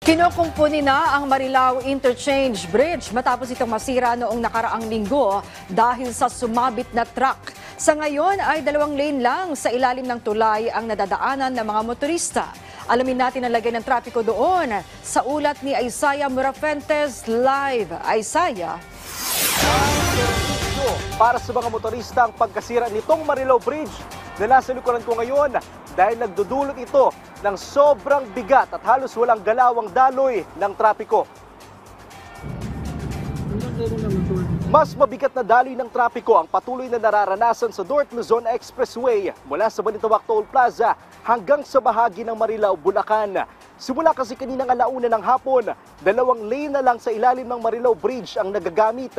Kinukumpuni na ang Marilao Interchange Bridge matapos itong masira noong nakaraang linggo dahil sa sumabit na truck. Sa ngayon ay 2 lane lang sa ilalim ng tulay ang nadadaanan ng mga motorista. Alamin natin ang lagay ng trapiko doon sa ulat ni Isaiah Murafentes live. Isaiah. Para sa mga motorista ang pagkasira nitong Marilao Bridge na nasa likuran ko ngayon dahil nagdudulot ito ng sobrang bigat at halos walang galawang daloy ng trapiko. Mas mabigat na daloy ng trapiko ang patuloy na nararanasan sa North Luzon Expressway mula sa Balintawak Toll Plaza hanggang sa bahagi ng Marilao, Bulacan. Simula kasi kaninang 1:00 ng hapon, 2 lane na lang sa ilalim ng Marilao Bridge ang nagagamit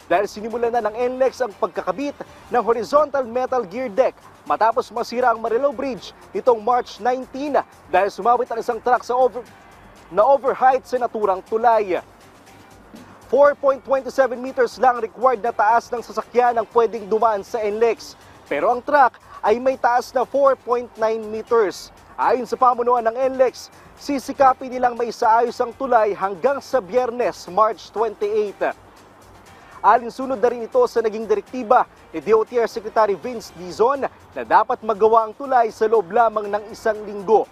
dahil sinimulan na ng NLEX ang pagkakabit ng horizontal metal gear deck matapos masira ang Marilao Bridge nitong March 19 dahil sumabit ang isang truck sa overheight sa naturang tulay. 4.27 meters lang required na taas ng sasakyan ang pwedeng dumaan sa NLEX. Pero ang truck ay may taas na 4.9 meters. Ayon sa pamunuan ng NLEX, sisikapin nilang maisaayos ang tulay hanggang sa Biyernes, March 28. Alinsunod na rin ito sa naging direktiba ni DOTR Secretary Vince Dizon na dapat magawa ang tulay sa loob lamang ng 1 linggo.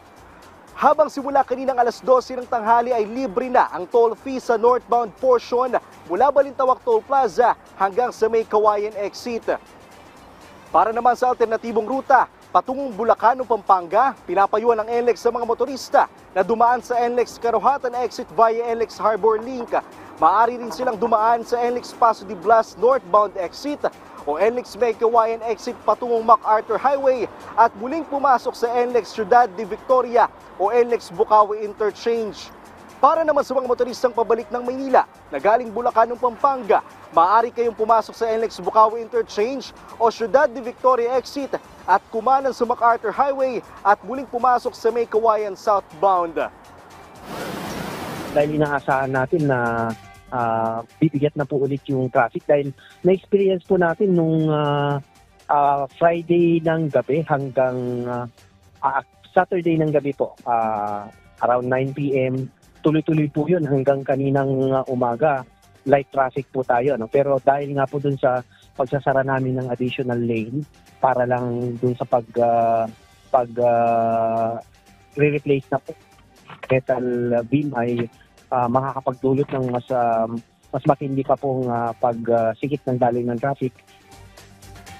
Habang simula kaninang 12:00 ng tanghali ay libre na ang toll fee sa northbound portion mula Balintawak Toll Plaza hanggang sa May Kawayan exit. Para naman sa alternatibong ruta, patungong Bulacan o Pampanga, pinapayuhan ng NLEX sa mga motorista na dumaan sa NLEX Karuhatan exit via NLEX Harbor Link. Maaari rin silang dumaan sa NLEX Paso de Blas northbound exit o NLEX May Kawayan exit patungong MacArthur Highway at muling pumasok sa NLEX Ciudad de Victoria o NLEX Bukawi Interchange. Para naman sa mga motoristang pabalik ng Maynila na galing Bulacan o Pampanga, maaari kayong pumasok sa NLEX Bukawi Interchange o Ciudad de Victoria exit at kumanan sa MacArthur Highway at muling pumasok sa May Kawayan southbound. Dahil inaasahan natin na bibigat na po ulit yung traffic dahil na-experience po natin nung Friday ng gabi hanggang Saturday ng gabi po, around 9 p.m. Tuloy-tuloy po yun hanggang kaninang umaga. Light traffic po tayo. No? Pero dahil nga po dun sa pagsasara namin ng additional lane para lang dun sa re-replace na po metal beam ay makakapagdulot ng mas matindi pa pong pagsikip ng daloy ng traffic.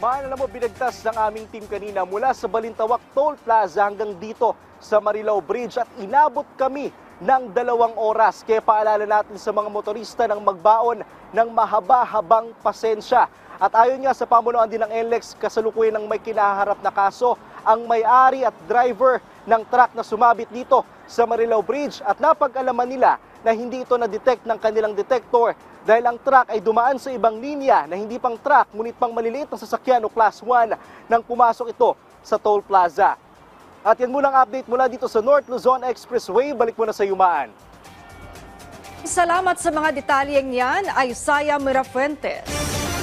Maalala mo, binagtas ng aming team kanina mula sa Balintawak Toll Plaza hanggang dito sa Marilao Bridge at inabot kami ng 2 oras. Kaya paalala natin sa mga motorista ng magbaon ng mahaba-habang pasensya. At ayon nga sa pamunuan din ng NLEX, kasalukuyan ng may kinaharap na kaso ang may-ari at driver ng truck na sumabit dito sa Marilao Bridge at napag-alaman nila na hindi ito na-detect ng kanilang detector dahil ang truck ay dumaan sa ibang linya na hindi pang truck ngunit pang maliliit na sasakyan o class 1 nang pumasok ito sa toll plaza. At yan muna ang update mula dito sa North Luzon Expressway. Balik muna sa Yumaan. Salamat sa mga detalyeng yan, Isaiah Murafuentes.